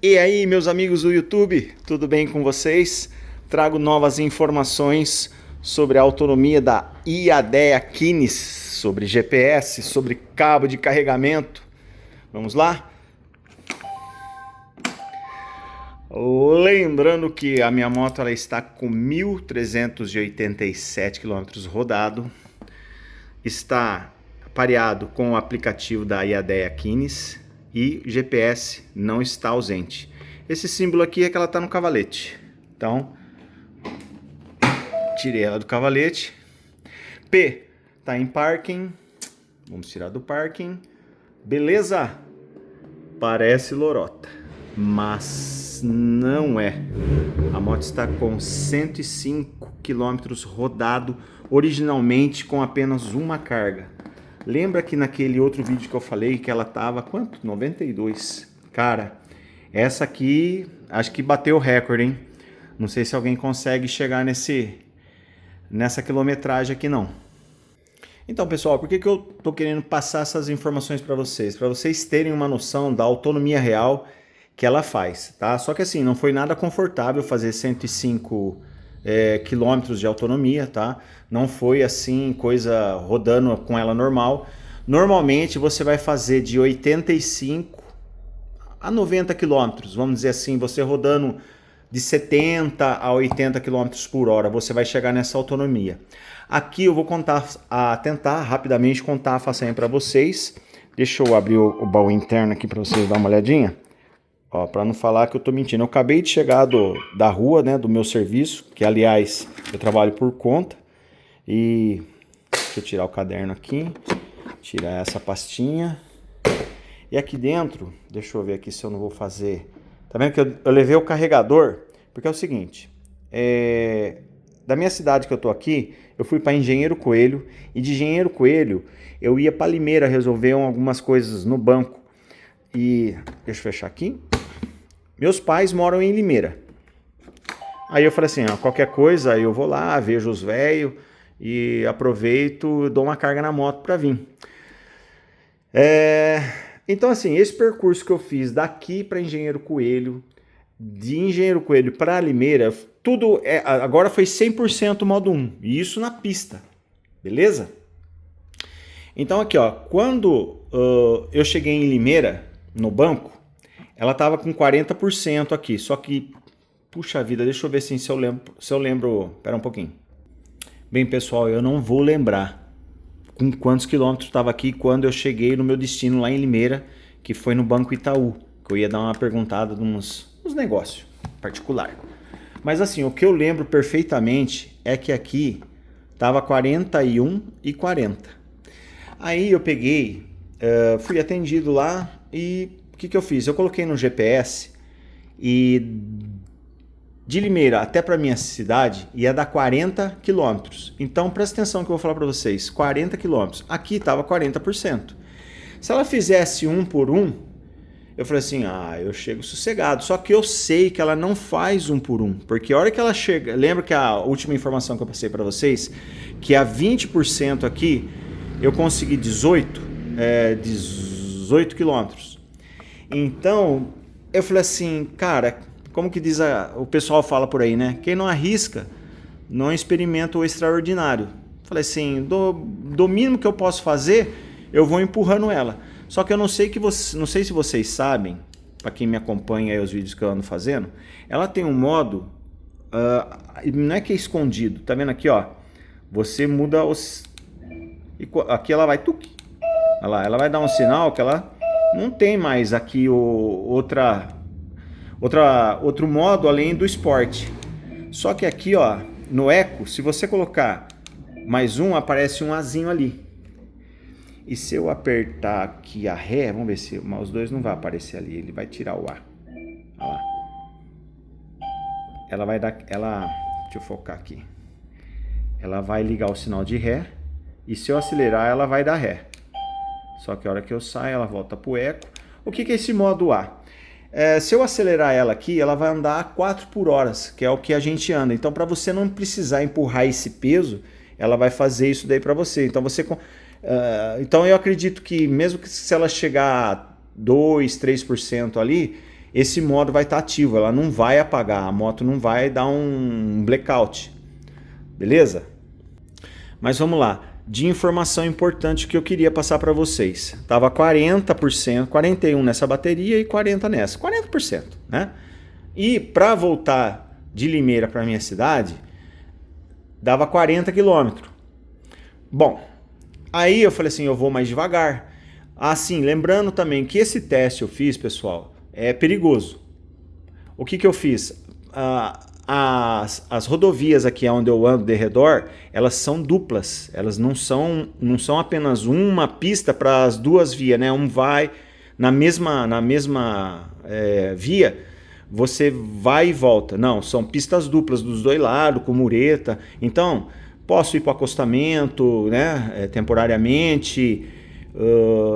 E aí, meus amigos do YouTube, tudo bem com vocês? Trago novas informações sobre a autonomia da IADEA Kinis, sobre GPS, sobre cabo de carregamento. Vamos lá? Lembrando que a minha moto ela está com 1.387 km rodado, está pareado com o aplicativo da IADEA Kinis e GPS não está ausente. Esse símbolo aqui é que ela está no cavalete. Então, tirei ela do cavalete. P está em parking. Vamos tirar do parking. Beleza? Parece lorota, mas não é. A moto está com 105 km rodado, originalmente com apenas uma carga. Lembra que naquele outro vídeo que eu falei que ela tava quanto? 92. Cara, essa aqui acho que bateu o recorde, hein? Não sei se alguém consegue chegar nessa quilometragem aqui não. Então, pessoal, por que eu tô querendo passar essas informações para vocês? Para vocês terem uma noção da autonomia real que ela faz, tá? Só que assim, não foi nada confortável fazer 105 quilômetros de autonomia, tá? Não foi assim, coisa rodando com ela normal. Normalmente você vai fazer de 85 a 90 quilômetros, vamos dizer assim, você rodando de 70 a 80 quilômetros por hora, você vai chegar nessa autonomia. Aqui eu vou tentar rapidamente contar a façanha para vocês. Deixa eu abrir o baú interno aqui para vocês dar uma olhadinha. Ó, para não falar que eu tô mentindo, eu acabei de chegar da rua, né, do meu serviço, que aliás eu trabalho por conta. E deixa eu tirar o caderno aqui, tirar essa pastinha. E aqui dentro, deixa eu ver aqui se eu não vou fazer. Tá vendo que eu levei o carregador? Porque é o seguinte, da minha cidade que eu tô aqui, eu fui para Engenheiro Coelho, e de Engenheiro Coelho eu ia para Limeira resolver algumas coisas no banco. E deixa eu fechar aqui. Meus pais moram em Limeira. Aí eu falei assim, ó, qualquer coisa eu vou lá, vejo os velhos e aproveito, dou uma carga na moto para vir. Então assim, esse percurso que eu fiz daqui para Engenheiro Coelho, de Engenheiro Coelho para Limeira, tudo agora foi 100% modo 1, e isso na pista, beleza? Então aqui, ó, quando eu cheguei em Limeira, no banco, ela estava com 40% aqui, só que, puxa vida, deixa eu ver assim, se eu lembro, pera um pouquinho. Bem, pessoal, eu não vou lembrar com quantos quilômetros estava aqui quando eu cheguei no meu destino lá em Limeira, que foi no Banco Itaú, que eu ia dar uma perguntada de uns negócios particular. Mas assim, o que eu lembro perfeitamente é que aqui estava 41 e 40. Aí eu peguei, fui atendido lá e o que eu fiz? Eu coloquei no GPS e de Limeira até para minha cidade ia dar 40 quilômetros. Então presta atenção que eu vou falar para vocês, 40 quilômetros. Aqui estava 40%. Se ela fizesse 1 por 1, eu falei assim, eu chego sossegado. Só que eu sei que ela não faz 1 por 1, porque a hora que ela chega, lembra que a última informação que eu passei para vocês, que a 20% aqui eu consegui 18 quilômetros. Então, eu falei assim, cara, como que diz o pessoal fala por aí, né? Quem não arrisca, não experimenta o extraordinário. Falei assim, do mínimo que eu posso fazer, eu vou empurrando ela. Só que eu não sei se vocês sabem, para quem me acompanha aí os vídeos que eu ando fazendo, ela tem um modo, não é que é escondido, tá vendo aqui, ó? Você muda aqui ela vai tuc. Olha lá, ela vai dar um sinal que ela não tem mais aqui outro modo além do esporte. Só que aqui, ó, no Eco, se você colocar mais um, aparece um azinho ali. E se eu apertar aqui a ré, vamos ver se os dois não vai aparecer ali, ele vai tirar o A. Olha lá. Ela vai dar, deixa eu focar aqui. Ela vai ligar o sinal de ré e se eu acelerar ela vai dar ré. Só que a hora que eu saio, ela volta pro Eco. O que é esse modo A? Se eu acelerar ela aqui, ela vai andar a 4 por hora, que é o que a gente anda. Então, para você não precisar empurrar esse peso, ela vai fazer isso daí para você. Então, então, eu acredito que mesmo que se ela chegar a 2, 3% ali, esse modo vai estar ativo, ela não vai apagar, a moto não vai dar um blackout, beleza? Mas vamos lá, de informação importante que eu queria passar para vocês. Tava 40%, 41% nessa bateria e 40% nessa, 40%, né? E para voltar de Limeira para minha cidade, dava 40 km. Bom, aí eu falei assim, eu vou mais devagar. Assim, lembrando também que esse teste eu fiz, pessoal, é perigoso. O que eu fiz? As rodovias aqui onde eu ando de redor, elas são duplas. Elas não são apenas uma pista para as duas vias, né? Um vai na mesma via, você vai e volta. Não, são pistas duplas dos dois lados, com mureta. Então, posso ir para o acostamento, né? Temporariamente.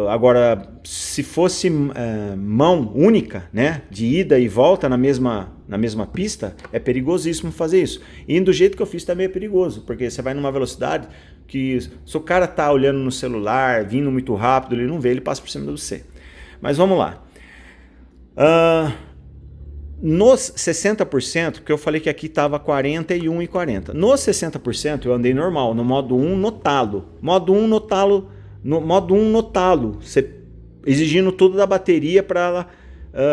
Agora, se fosse mão única, né, de ida e volta na mesma pista, é perigosíssimo fazer isso. E do jeito que eu fiz também é perigoso, porque você vai numa velocidade que, se o cara tá olhando no celular, vindo muito rápido, ele não vê, ele passa por cima de você. Mas vamos lá. Nos 60%, porque eu falei que aqui estava 41 e 40. Nos 60% eu andei normal, no modo 1 no talo. No modo 1 no talo, exigindo tudo da bateria para ela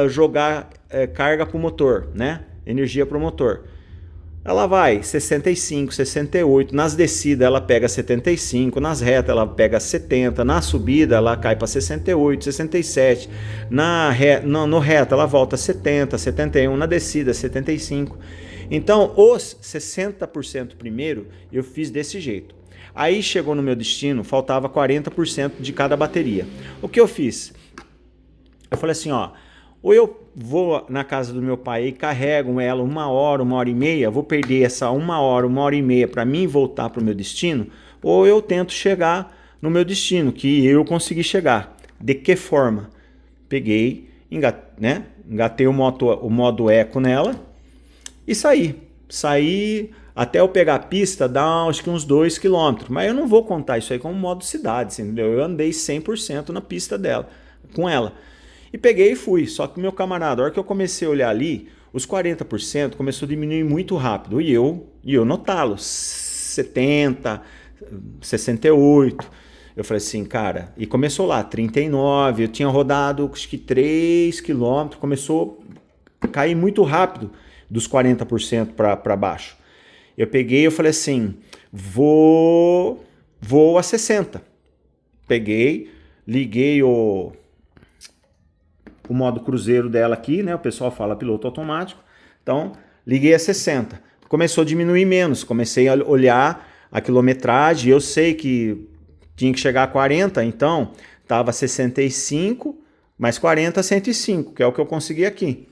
jogar carga para o motor, né? Energia para o motor. Ela vai 65, 68, nas descidas ela pega 75, nas retas ela pega 70, na subida ela cai para 68, 67, no reto ela volta 70, 71, na descida 75. Então os 60% primeiro eu fiz desse jeito. Aí chegou no meu destino, faltava 40% de cada bateria. O que eu fiz? Eu falei assim, ó, ou eu vou na casa do meu pai e carrego ela 1 hora, 1 hora e meia, vou perder essa 1 hora, 1 hora e meia para mim voltar para o meu destino, ou eu tento chegar no meu destino, que eu consegui chegar. De que forma? Peguei, engatei o modo eco nela e saí. Até eu pegar a pista dá acho que uns 2 km, mas eu não vou contar isso aí como modo cidade, entendeu? Eu andei 100% na pista dela, com ela. E peguei e fui, só que meu camarada, a hora que eu comecei a olhar ali, os 40% começou a diminuir muito rápido, e eu notá-lo, 70, 68, eu falei assim, cara, e começou lá, 39, eu tinha rodado acho que 3 km, começou a cair muito rápido dos 40% para baixo. Eu peguei e falei assim, vou a 60. Peguei, liguei o modo cruzeiro dela aqui, né? O pessoal fala piloto automático. Então, liguei a 60. Começou a diminuir menos, comecei a olhar a quilometragem, eu sei que tinha que chegar a 40, então estava 65, mais 40, 105, que é o que eu consegui aqui.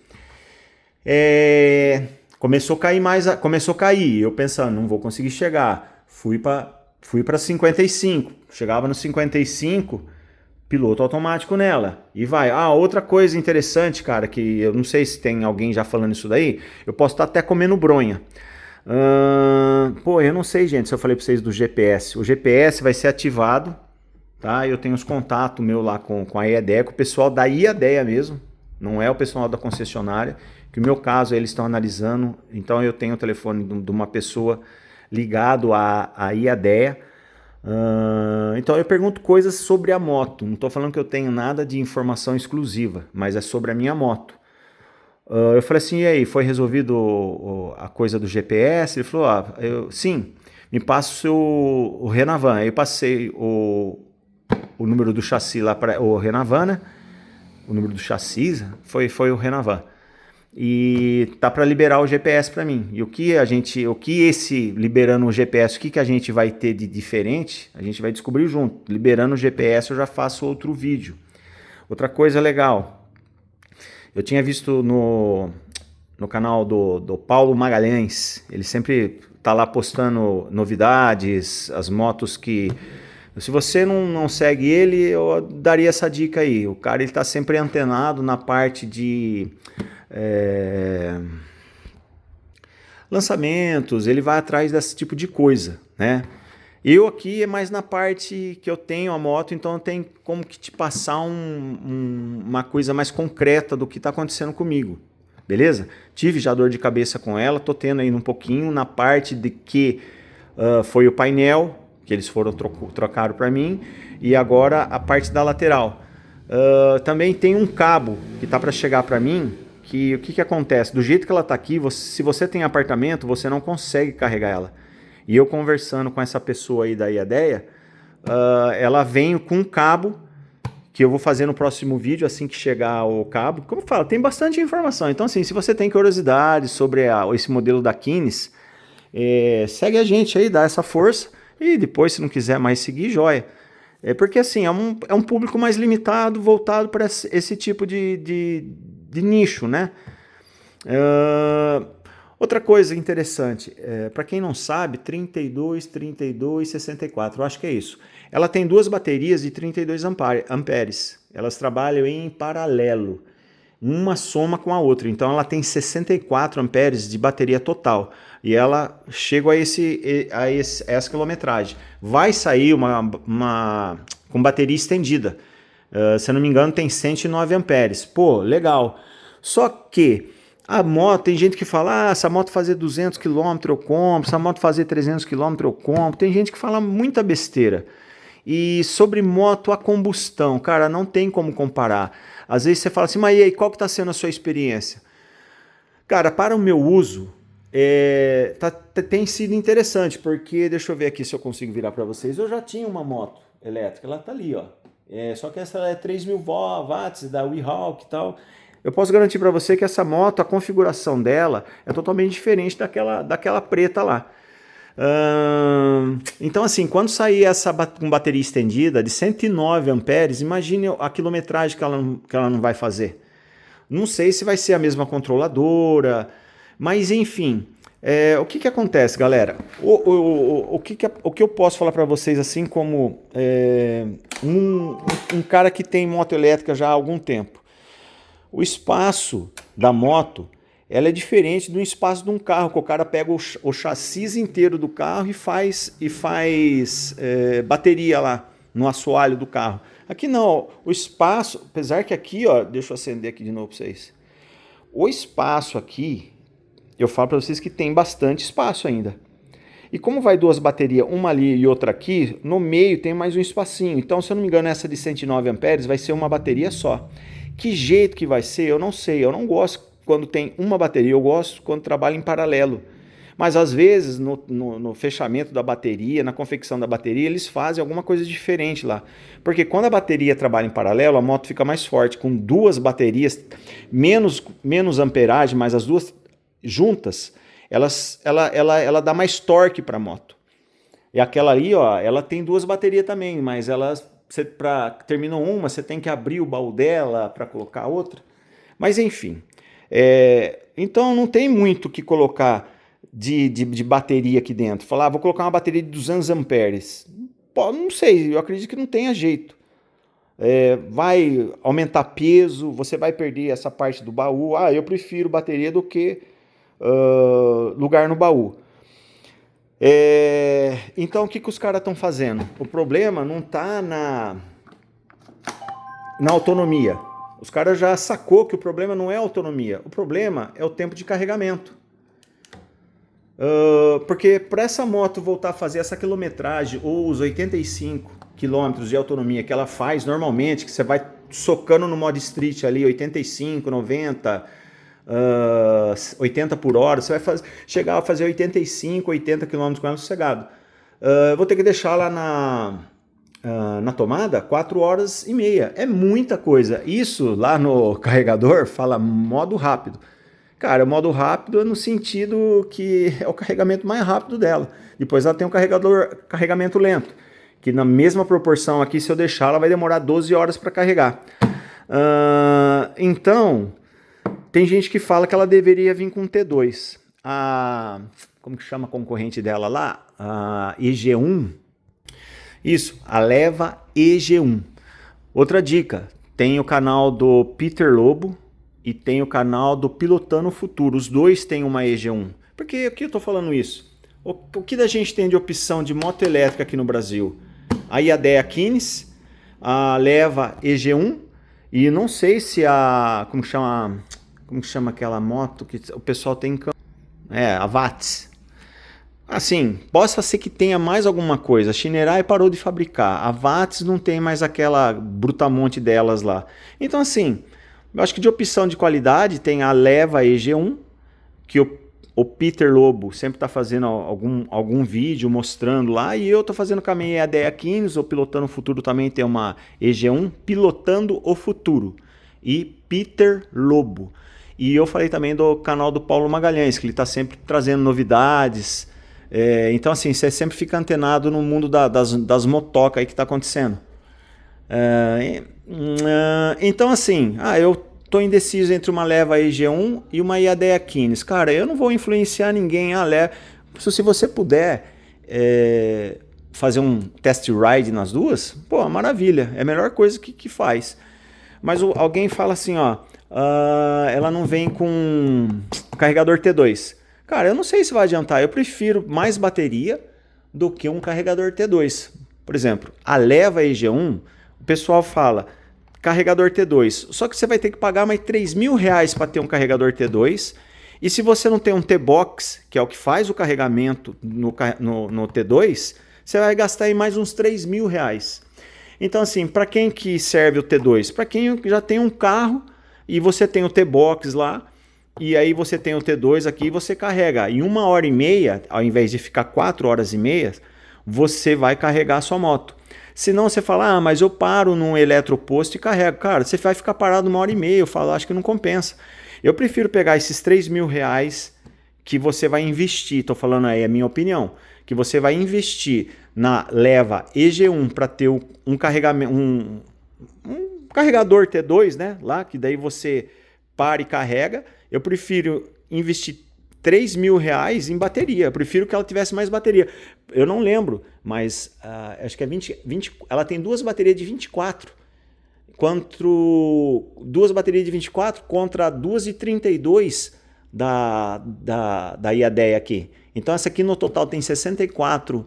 Começou a cair, eu pensando, não vou conseguir chegar, fui para 55, chegava no 55, piloto automático nela, e vai. Outra coisa interessante, cara, que eu não sei se tem alguém já falando isso daí, eu posso estar até comendo bronha. Eu não sei, gente, se eu falei para vocês do GPS, o GPS vai ser ativado, tá? Eu tenho os contatos meu lá com a IADEA, com o pessoal da IADEA mesmo, não é o pessoal da concessionária, que o meu caso eles estão analisando, então eu tenho o telefone de uma pessoa ligado à IADEA, então eu pergunto coisas sobre a moto, não estou falando que eu tenho nada de informação exclusiva, mas é sobre a minha moto. Eu falei assim, e aí, foi resolvido a coisa do GPS? Ele falou, sim, me passa o Renavan. Aí eu passei o número do chassi lá para o Renavan, né? O número do chassi foi o Renavan. E tá para liberar o GPS para mim. E o que esse liberando o GPS, o que a gente vai ter de diferente, a gente vai descobrir junto. Liberando o GPS eu já faço outro vídeo. Outra coisa legal, eu tinha visto no canal do Paulo Magalhães, ele sempre tá lá postando novidades, as motos que... Se você não segue ele, eu daria essa dica aí. O cara ele tá sempre antenado na parte de lançamentos, ele vai atrás desse tipo de coisa, né? Eu aqui é mais na parte que eu tenho a moto, então eu tenho como que te passar uma coisa mais concreta do que está acontecendo comigo, beleza? Tive já dor de cabeça com ela, tô tendo aí um pouquinho na parte de que foi o painel, que eles foram trocaram para mim, e agora a parte da lateral. Também tem um cabo que tá para chegar para mim, que o que acontece? Do jeito que ela tá aqui, se você tem apartamento, você não consegue carregar ela. E eu conversando com essa pessoa aí da IADEA, ela vem com um cabo, que eu vou fazer no próximo vídeo, assim que chegar o cabo. Como eu falo, tem bastante informação. Então, assim, se você tem curiosidade sobre esse modelo da Kines, segue a gente aí, dá essa força. E depois, se não quiser mais seguir, joia. Porque, assim, é um público mais limitado, voltado para esse tipo de nicho, né? Outra coisa interessante, para quem não sabe, 32, 32, 64, eu acho que é isso. Ela tem duas baterias de 32 amperes, elas trabalham em paralelo, uma soma com a outra, então ela tem 64 amperes de bateria total, e ela chega a essa quilometragem. Vai sair uma com bateria estendida, se eu não me engano tem 109 amperes, pô, legal, só que a moto, tem gente que fala, essa moto fazer 200 km eu compro, essa moto fazer 300 km eu compro. Tem gente que fala muita besteira. E sobre moto a combustão, cara, não tem como comparar. Às vezes você fala assim, mas e aí, qual que está sendo a sua experiência? Cara, para o meu uso, tem sido interessante, porque, deixa eu ver aqui se eu consigo virar para vocês. Eu já tinha uma moto elétrica, ela tá ali, ó. Só que essa é 3.000 watts, da Wehawk e tal. Eu posso garantir para você que essa moto, a configuração dela é totalmente diferente daquela preta lá. Então assim, quando sair essa com bateria estendida de 109 amperes, imagine a quilometragem que ela não vai fazer. Não sei se vai ser a mesma controladora, mas enfim, o que acontece, galera? O que eu posso falar para vocês assim como um cara que tem moto elétrica já há algum tempo? O espaço da moto, ela é diferente do espaço de um carro, que o cara pega o chassi inteiro do carro e faz bateria lá no assoalho do carro. Aqui não, o espaço, apesar que aqui, ó, deixa eu acender aqui de novo para vocês. O espaço aqui, eu falo para vocês que tem bastante espaço ainda. E como vai duas baterias, uma ali e outra aqui, no meio tem mais um espacinho. Então, se eu não me engano, essa de 109 amperes vai ser uma bateria só. Que jeito que vai ser, eu não sei. Eu não gosto quando tem uma bateria, eu gosto quando trabalha em paralelo. Mas às vezes no fechamento da bateria, na confecção da bateria, eles fazem alguma coisa diferente lá. Porque quando a bateria trabalha em paralelo, a moto fica mais forte. Com duas baterias, menos amperagem, mas as duas juntas, ela dá mais torque para a moto. E aquela ali, ó, ela tem duas baterias também, mas elas... terminou uma, você tem que abrir o baú dela para colocar outra. Mas enfim, então não tem muito o que colocar de bateria aqui dentro. Falar, vou colocar uma bateria de 200 amperes. Pô, não sei, eu acredito que não tenha jeito. Vai aumentar peso, você vai perder essa parte do baú. Eu prefiro bateria do que lugar no baú. Então o que os caras estão fazendo? O problema não está na autonomia. Os caras já sacou que o problema não é a autonomia, o problema é o tempo de carregamento. Porque para essa moto voltar a fazer essa quilometragem ou os 85 km de autonomia que ela faz normalmente, que você vai socando no modo street ali, 85, 90, 80 por hora, você vai chegar a fazer 85, 80 km com ela sossegado. Vou ter que deixar lá na tomada 4 horas e meia. É muita coisa. Isso lá no carregador fala modo rápido. Cara, modo rápido é no sentido que é o carregamento mais rápido dela. Depois ela tem um carregamento lento, que na mesma proporção aqui, se eu deixar, ela vai demorar 12 horas para carregar. Então, tem gente que fala que ela deveria vir com T2. Como que chama a concorrente dela lá? A EG1. Isso, a Leva EG1. Outra dica, tem o canal do Peter Lobo e tem o canal do Pilotando o Futuro. Os dois têm uma EG1. Por que eu estou falando isso? O que a gente tem de opção de moto elétrica aqui no Brasil? A Iadea Kines, a Leva EG1 e não sei se como chama aquela moto que o pessoal tem em campo? A Watts. Assim, possa ser que tenha mais alguma coisa. A Shinerai parou de fabricar. A Watts não tem mais aquela brutamonte delas lá. Então, assim, eu acho que de opção de qualidade tem a Leva EG1, que o Peter Lobo sempre está fazendo algum vídeo mostrando lá. E eu estou fazendo com a minha Iadea Kines, ou Pilotando o Futuro também tem uma EG1, Pilotando o Futuro. E Peter Lobo. E eu falei também do canal do Paulo Magalhães, que ele está sempre trazendo novidades. Então, assim, você sempre fica antenado no mundo das motocas aí que está acontecendo. Então, assim, eu tô indeciso entre uma Leva EG1 e uma Iadea Kines. Cara, eu não vou influenciar ninguém. Se você puder fazer um test ride nas duas, pô, maravilha. É a melhor coisa que faz. Mas alguém fala assim, ela não vem com carregador T2. Cara, eu não sei se vai adiantar. Eu prefiro mais bateria do que um carregador T2. Por exemplo, a Leva EG1, o pessoal fala carregador T2. Só que você vai ter que pagar mais R$3.000 para ter um carregador T2. E se você não tem um T-Box, que é o que faz o carregamento no T2, você vai gastar aí mais uns R$3.000. Então, assim, para quem que serve o T2? Para quem já tem um carro e você tem o T-Box lá, e aí você tem o T2 aqui e você carrega. Em 1h30, ao invés de ficar 4h30, você vai carregar a sua moto. Se não, você fala, mas eu paro num eletroposto e carrego. Cara, você vai ficar parado 1h30. Eu falo, acho que não compensa. Eu prefiro pegar esses R$3.000 que você vai investir. Estou falando aí a minha opinião. Que você vai investir na Leva EG1 para ter um carregamento, um carregador T2, né? Lá, que daí você para e carrega. Eu prefiro investir R$3.000 em bateria. Eu prefiro que ela tivesse mais bateria. Eu não lembro, mas acho que é 20, ela tem duas baterias de 24. Duas baterias de 24 contra 2 de 32 da Iadea aqui. Então essa aqui no total tem 64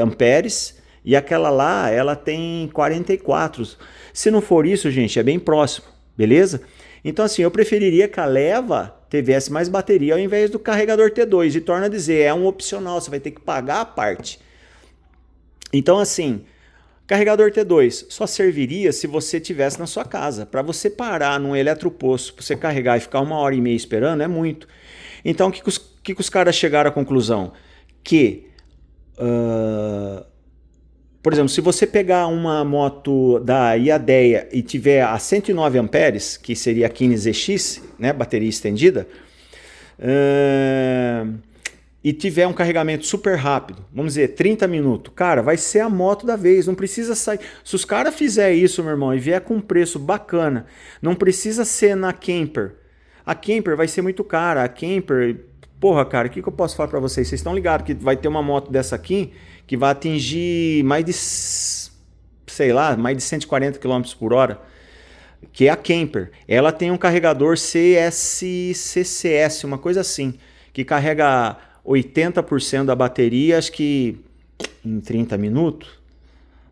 amperes e aquela lá ela tem 44. Se não for isso, gente, é bem próximo, beleza? Então, assim, eu preferiria que a Leva tivesse mais bateria ao invés do carregador T2. E torna a dizer, é um opcional, você vai ter que pagar a parte. Então, assim, carregador T2 só serviria se você tivesse na sua casa. Para você parar num eletroposto, para você carregar e ficar 1h30 esperando, é muito. Então, o que os caras chegaram à conclusão? Que... por exemplo, se você pegar uma moto da Iadea e tiver a 109 amperes, que seria a Kines EX, né, bateria estendida, e tiver um carregamento super rápido, vamos dizer, 30 minutos, cara, vai ser a moto da vez, não precisa sair. Se os caras fizerem isso, meu irmão, e vier com um preço bacana, não precisa ser na Camper. A Camper vai ser muito cara, a Camper... Porra, cara, o que eu posso falar para vocês? Vocês estão ligados que vai ter uma moto dessa aqui que vai atingir mais de, sei lá, mais de 140 km por hora, que é a Camper. Ela tem um carregador CSCCS, uma coisa assim, que carrega 80% da bateria, acho que em 30 minutos.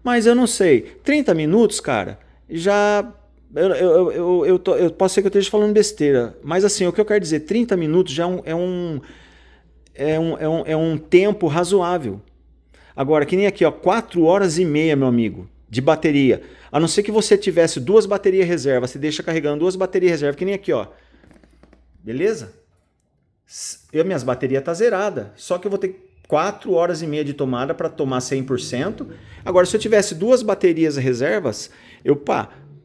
Mas eu não sei, 30 minutos, cara, já... Eu posso ser que eu esteja falando besteira, mas assim, o que eu quero dizer, 30 minutos já é um tempo razoável. Agora, que nem aqui, 4h30, meu amigo, de bateria. A não ser que você tivesse duas baterias reserva, você deixa carregando duas baterias reserva, que nem aqui, beleza? Minhas baterias tá zerada, só que eu vou ter 4h30 de tomada para tomar 100%. Agora, se eu tivesse duas baterias reservas, eu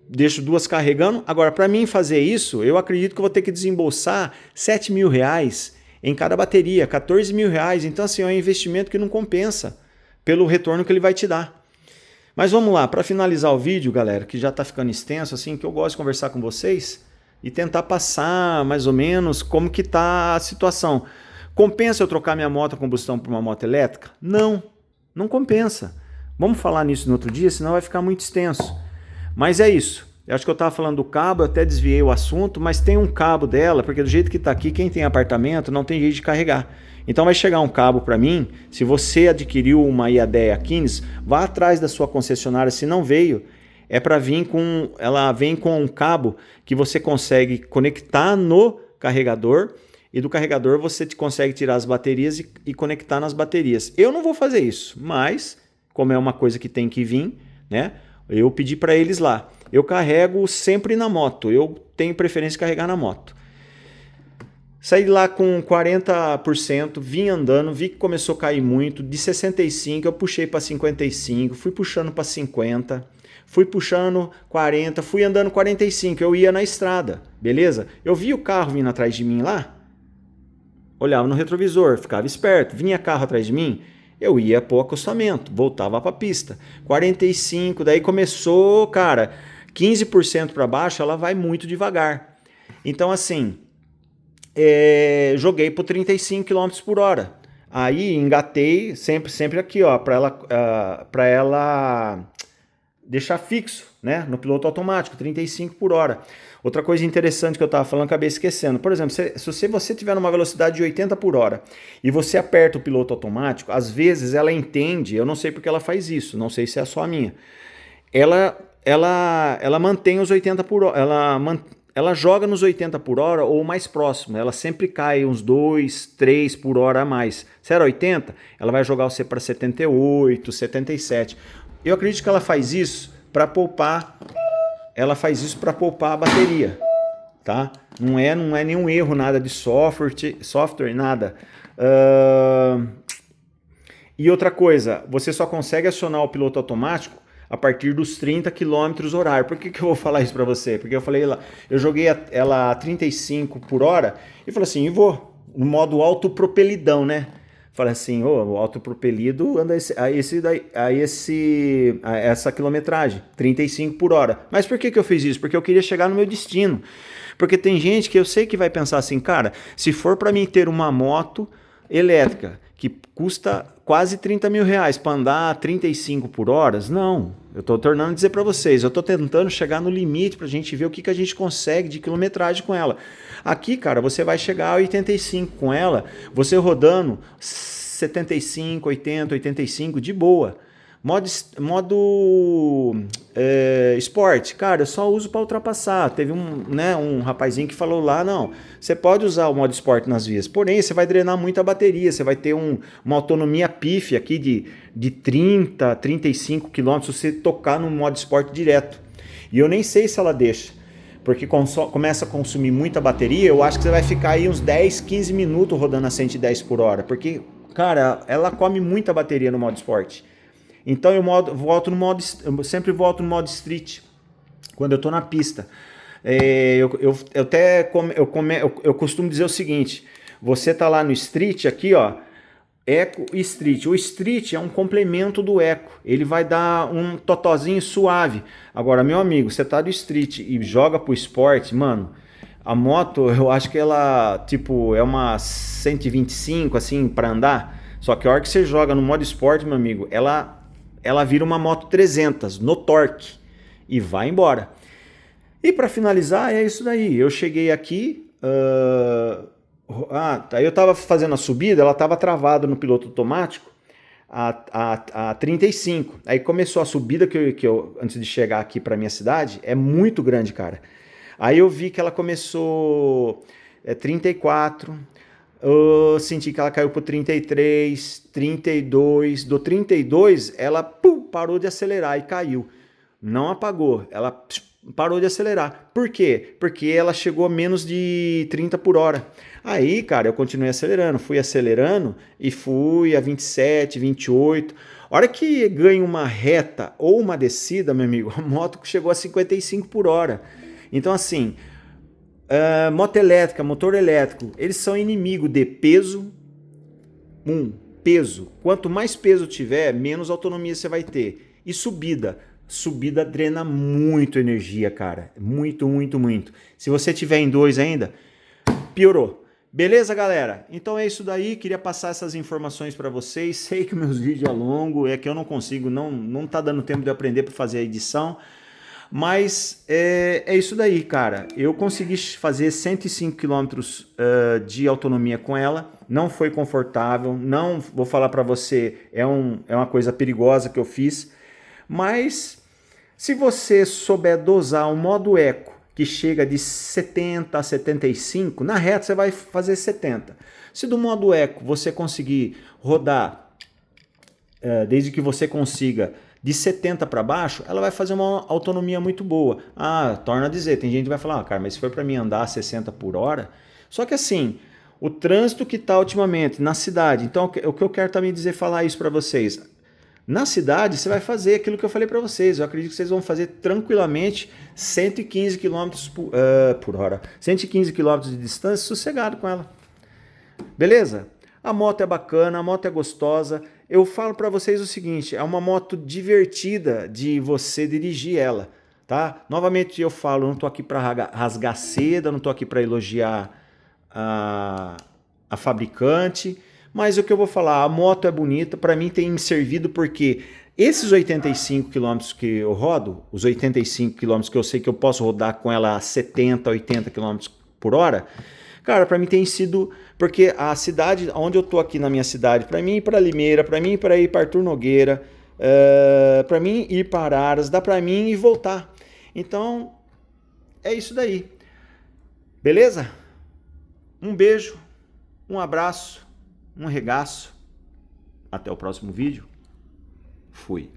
deixo duas carregando. Agora, para mim fazer isso, eu acredito que eu vou ter que desembolsar R$7.000 em cada bateria, R$14.000. Então, assim, é um investimento que não compensa pelo retorno que ele vai te dar. Mas vamos lá, para finalizar o vídeo, galera, que já está ficando extenso, assim, que eu gosto de conversar com vocês e tentar passar mais ou menos como que está a situação. Compensa eu trocar minha moto a combustão por uma moto elétrica? Não, não compensa. Vamos falar nisso no outro dia, senão vai ficar muito extenso. Mas é isso. Eu acho que eu estava falando do cabo, eu até desviei o assunto, mas tem um cabo dela, porque do jeito que está aqui, quem tem apartamento não tem jeito de carregar. Então vai chegar um cabo para mim, se você adquiriu uma IADEA 15, vá atrás da sua concessionária, se não veio, é para vir com, ela vem com um cabo que você consegue conectar no carregador, e do carregador você consegue tirar as baterias e conectar nas baterias. Eu não vou fazer isso, mas como é uma coisa que tem que vir, né? Eu pedi para eles lá. Eu carrego sempre na moto. Eu tenho preferência de carregar na moto. Saí lá com 40%, vim andando, vi que começou a cair muito. De 65 eu puxei para 55, fui puxando para 50, fui puxando 40, fui andando 45. Eu ia na estrada, beleza? Eu vi o carro vindo atrás de mim lá, olhava no retrovisor, ficava esperto. Vinha carro atrás de mim, eu ia pro acostamento, voltava para a pista. 45, daí começou, cara, 15% para baixo, ela vai muito devagar. Então, assim, joguei por 35 km por hora. Aí engatei sempre aqui, ó, para ela deixar fixo, né, no piloto automático, 35 por hora. Outra coisa interessante que eu estava falando, acabei esquecendo. Por exemplo, se você tiver numa velocidade de 80 por hora e você aperta o piloto automático, às vezes ela entende, eu não sei porque ela faz isso, não sei se é só a minha. Ela mantém os 80 por hora, ela joga nos 80 por hora ou mais próximo, ela sempre cai uns 2, 3 por hora a mais. Se era 80, ela vai jogar você para 78, 77. Eu acredito que ela faz isso para poupar, a bateria, tá? Não é nenhum erro, nada de software, nada. E outra coisa, você só consegue acionar o piloto automático a partir dos 30 km horário. Por que eu vou falar isso para você? Porque eu joguei ela a 35 por hora e falei assim, vou no modo autopropelidão, né? Falei assim, o autopropelido anda a essa quilometragem, 35 por hora. Mas por que eu fiz isso? Porque eu queria chegar no meu destino. Porque tem gente que eu sei que vai pensar assim, cara, se for para mim ter uma moto elétrica que custa quase 30 mil reais para andar 35 por hora, não. Eu estou tornando a dizer para vocês, eu estou tentando chegar no limite para a gente ver o que a gente consegue de quilometragem com ela. Aqui, cara, você vai chegar a 85 com ela, você rodando 75, 80, 85 de boa. Modo esporte, cara, eu só uso para ultrapassar. Teve um rapazinho que falou lá, não, você pode usar o modo esporte nas vias, porém você vai drenar muito a bateria, você vai ter uma autonomia pífia aqui de 30, 35 km se você tocar no modo esporte direto. E eu nem sei se ela deixa, porque começa a consumir muita bateria, eu acho que você vai ficar aí uns 10, 15 minutos rodando a 110 por hora, porque, cara, ela come muita bateria no modo esporte. Então eu sempre volto no modo street quando eu estou na pista. Eu costumo dizer o seguinte: você tá lá no street aqui, ó, eco e street. O street é um complemento do eco. Ele vai dar um totozinho suave. Agora, meu amigo, você tá do street e joga pro esporte, mano. A moto, eu acho que ela tipo é uma 125 assim para andar. Só que a hora que você joga no modo esporte, meu amigo, ela vira uma moto 300 no torque e vai embora. E para finalizar, é isso daí. Eu cheguei aqui, eu estava fazendo a subida, ela estava travada no piloto automático a 35. Aí começou a subida que eu antes de chegar aqui para minha cidade, é muito grande, cara. Aí eu vi que ela começou 34. Eu senti que ela caiu para 33, 32. Do 32, ela parou de acelerar e caiu. Não apagou, ela parou de acelerar. Por quê? Porque ela chegou a menos de 30 por hora. Aí, cara, eu continuei acelerando. Fui acelerando e fui a 27, 28. A hora que ganha uma reta ou uma descida, meu amigo, a moto chegou a 55 por hora. Então, assim... moto elétrica, motor elétrico, eles são inimigo de peso. Peso. Quanto mais peso tiver, menos autonomia você vai ter. E subida. Subida drena muito energia, cara. Muito, muito, muito. Se você tiver em 2 ainda, piorou. Beleza, galera? Então é isso daí. Queria passar essas informações para vocês. Sei que meus vídeos é longo, é que eu não consigo, não tá dando tempo de aprender para fazer a edição. Mas é isso daí, cara. Eu consegui fazer 105 km de autonomia com ela. Não foi confortável, não vou falar para você, é uma coisa perigosa que eu fiz. Mas se você souber dosar o modo eco, que chega de 70 a 75, na reta você vai fazer 70. Se do modo eco você conseguir rodar, desde que você consiga de 70 para baixo, ela vai fazer uma autonomia muito boa. Torna a dizer, tem gente que vai falar, cara, mas se for para mim andar a 60 por hora... Só que assim, o trânsito que está ultimamente na cidade, então o que eu quero também dizer, falar isso para vocês... Na cidade, você vai fazer aquilo que eu falei para vocês. Eu acredito que vocês vão fazer tranquilamente 115 km por hora. 115 km de distância, sossegado com ela. Beleza? A moto é bacana, a moto é gostosa. Eu falo para vocês o seguinte, é uma moto divertida de você dirigir ela, tá? Novamente eu falo, não tô aqui para rasgar seda, não tô aqui para elogiar a fabricante, mas o que eu vou falar, a moto é bonita, para mim tem me servido porque esses 85 km que eu rodo, os 85 km que eu sei que eu posso rodar com ela a 70, 80 km por hora, cara, para mim tem sido, porque a cidade, onde eu tô aqui na minha cidade, para mim ir para Limeira, para mim para ir para Arthur Nogueira, para mim ir para Araras, dá para mim ir voltar. Então, é isso daí. Beleza? Um beijo, um abraço, um regaço. Até o próximo vídeo. Fui.